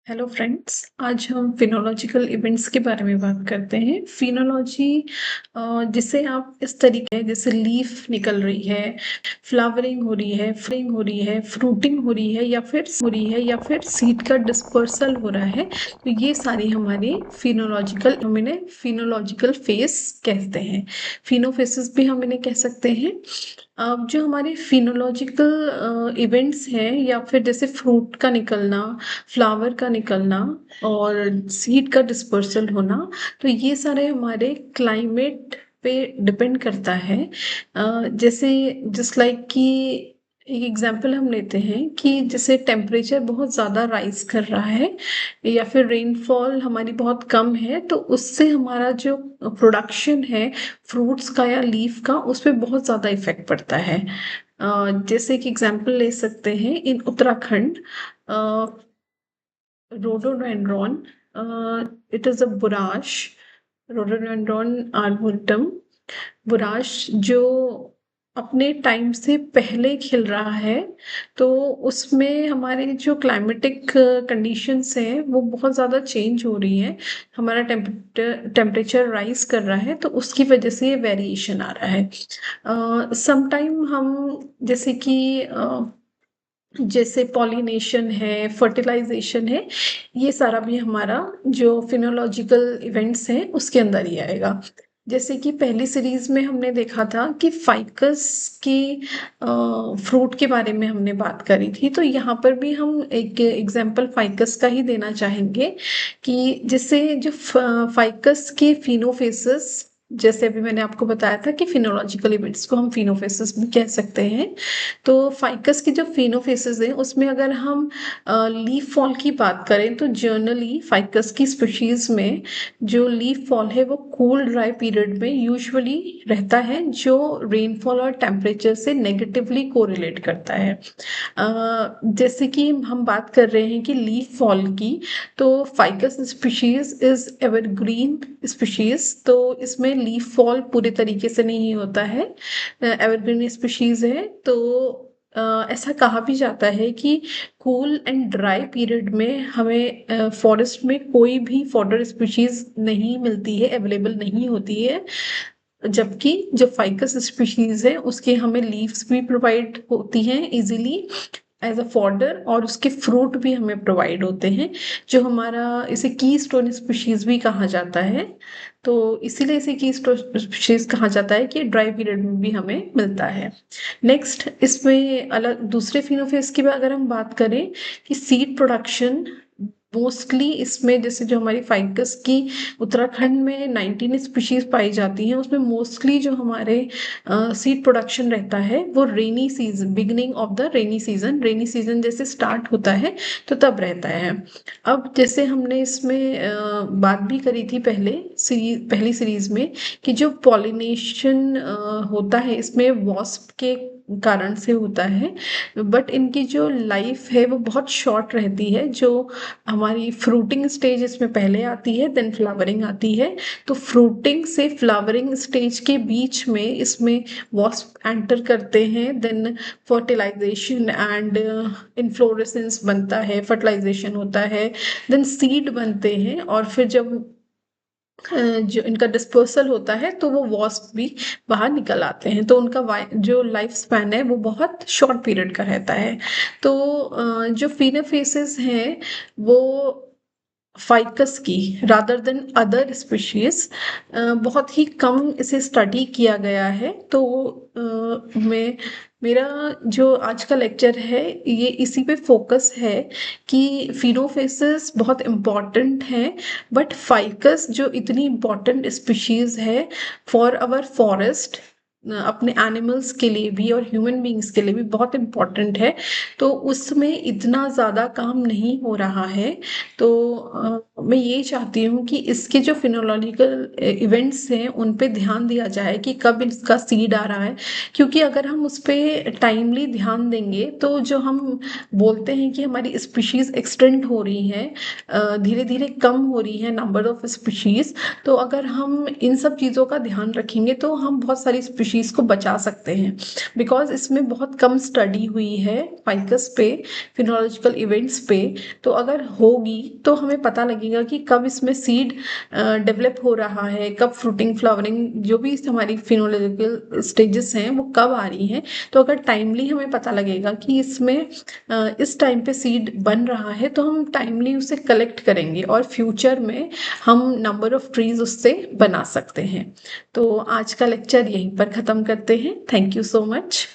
Hello friends, आज हम फिनोलॉजिकल events के बारे में बात करते हैं। फिनोलॉजी जिसे आप इस तरीके है जैसे लीफ निकल रही है, फ्लावरिंग हो रही है, फ्लावरिंग हो रही है, फ्रूटिंग हो रही है या फिर सीड का डिस्पर्सल हो रहा है। तो ये सारी हमारी हम इन्हें फिनोलॉजिकल फेस कहते हैं। फिनोफेसिस भी हम इन्हें कह सकते हैं। अब जो हमारे फिनोलॉजिकल इवेंट्स हैं या फिर जैसे फ्रूट का निकलना, फ्लावर का निकलना और सीड का डिस्पर्सल होना, तो ये सारे हमारे क्लाइमेट पे डिपेंड करता है। जैसे जस्ट लाइक कि एक एग्जांपल हम लेते हैं कि जैसे टेम्परेचर बहुत ज़्यादा राइज कर रहा है या फिर रेनफॉल हमारी बहुत कम है, तो उससे हमारा जो प्रोडक्शन है फ्रूट्स का या लीफ का, उस पर बहुत ज़्यादा इफेक्ट पड़ता है। जैसे एक एग्जांपल ले सकते हैं, इन Uttarakhand rhododendron, it is a बुराश, rhododendron arboretum, बुराश जो अपने टाइम से पहले खिल रहा है। तो उसमें हमारे जो क्लाइमेटिक कंडीशंस हैं वो बहुत ज़्यादा चेंज हो रही है। हमारा टेम्परेचर राइज कर रहा है, तो उसकी वजह से ये वेरिएशन आ रहा है। समटाइम हम जैसे कि जैसे पॉलिनेशन है, फर्टिलाइजेशन है, ये सारा भी हमारा जो फिनोलॉजिकल इवेंट्स हैं उसके अंदर ही आएगा। जैसे कि पहली सीरीज में हमने देखा था कि फाइकस की फ्रूट के बारे में हमने बात करी थी, तो यहाँ पर भी हम एक एग्जांपल फाइकस का ही देना चाहेंगे कि जिससे जो फाइकस के फिनोफेसिस, जैसे अभी मैंने आपको बताया था कि फिनोलॉजिकल इवेंट्स को हम फिनोफेसिस भी कह सकते हैं। तो फाइकस की जो फिनोफेसिस है उसमें अगर हम लीफ फॉल की बात करें, तो जर्नली फाइकस की स्पीशीज में जो लीफ फॉल है वो कूल ड्राई पीरियड में यूजुअली रहता है, जो रेनफॉल और टेम्परेचर से नेगेटिवली कोरिलेट करता है। जैसे कि हम बात कर रहे हैं कि लीफ फॉल की, तो ficus species is evergreen species, तो इसमें लीफ फॉल पूरे तरीके से नहीं होता है, एवरग्रीन स्पीशीज है। तो ऐसा कहा भी जाता है कि कूल एंड ड्राई पीरियड में हमें फॉरेस्ट में कोई भी फॉडर स्पीशीज नहीं मिलती है, अवेलेबल नहीं होती है, जबकि जो फाइकस स्पीशीज है उसके हमें लीव्स भी प्रोवाइड होती हैं इजीली एज अ फॉडर, और उसके फ्रूट भी हमें प्रोवाइड होते हैं, जो हमारा इसे की स्टोन स्पीशीज भी कहा जाता है। तो इसीलिए इसे की स्टोन स्पीशीज कहा जाता है कि ड्राई पीरियड में भी हमें मिलता है। नेक्स्ट, इसमें अलग दूसरे फिनोफेस की अगर हम बात करें कि सीड प्रोडक्शन, मोस्टली इसमें जैसे जो हमारी फाइकस की उत्तराखंड में 19 स्पीशीज पाई जाती हैं, उसमें मोस्टली जो हमारे सीड प्रोडक्शन रहता है वो rainy season, beginning of the rainy season जैसे स्टार्ट होता है तो तब रहता है। अब जैसे हमने इसमें बात भी करी थी पहली सीरीज में कि जो पॉलिनेशन होता है इसमें वॉस्प के कारण से होता है, बट इनकी जो लाइफ है वो बहुत शॉर्ट रहती है। जो हमारी फ्रूटिंग स्टेज इसमें पहले आती है, देन फ्लावरिंग आती है। तो फ्रूटिंग से फ्लावरिंग स्टेज के बीच में इसमें वॉस्प एंटर करते हैं, देन फर्टिलाइजेशन एंड इन्फ्लोरेसेंस बनता है, फर्टिलाइजेशन होता है, देन सीड बनते हैं, और फिर जब जो इनका डिस्पर्सल होता है तो वो वॉस्प भी बाहर निकल आते हैं। तो उनका जो लाइफ स्पैन है वो बहुत शॉर्ट पीरियड का रहता है। तो जो फिनोफेसिस हैं वो फाइकस की रादर देन अदर स्पीशीज बहुत ही कम इसे स्टडी किया गया है। तो मैं मेरा जो आज का लेक्चर है ये इसी पे फोकस है कि फिनोफेसिस बहुत इम्पॉर्टेंट है, बट फाइकस जो इतनी इम्पॉर्टेंट स्पीशीज है फॉर आवर फॉरेस्ट, अपने एनिमल्स के लिए भी और ह्यूमन बींग्स के लिए भी बहुत इम्पॉर्टेंट है, तो उसमें इतना ज़्यादा काम नहीं हो रहा है। तो मैं ये चाहती हूँ कि इसके जो फिनोलॉजिकल इवेंट्स हैं उन पे ध्यान दिया जाए कि कब इसका सीड आ रहा है, क्योंकि अगर हम उस पर टाइमली ध्यान देंगे तो जो हम बोलते हैं कि हमारी स्पीशीज एक्सटेंड हो रही है, धीरे धीरे कम हो रही है नंबर ऑफ स्पीशीज, तो अगर हम इन सब चीज़ों का ध्यान रखेंगे तो हम बहुत सारी स्पीशीज स्पीशीज़ को बचा सकते हैं। बिकॉज़ इसमें बहुत कम स्टडी हुई है फ़ाइकस पे, फिनोलॉजिकल इवेंट्स पे, तो अगर होगी तो हमें पता लगेगा कि कब इसमें सीड डेवलप हो रहा है, कब फ्रूटिंग, फ्लावरिंग, जो भी हमारी फिनोलॉजिकल स्टेजेस हैं वो कब आ रही हैं। तो अगर टाइमली हमें पता लगेगा कि इसमें इस टाइम पे सीड बन रहा है, तो हम टाइमली उसे कलेक्ट करेंगे और फ्यूचर में हम नंबर ऑफ ट्रीज उससे बना सकते हैं। तो आज का लेक्चर यहीं पर ख़त्म करते हैं। Thank you so much.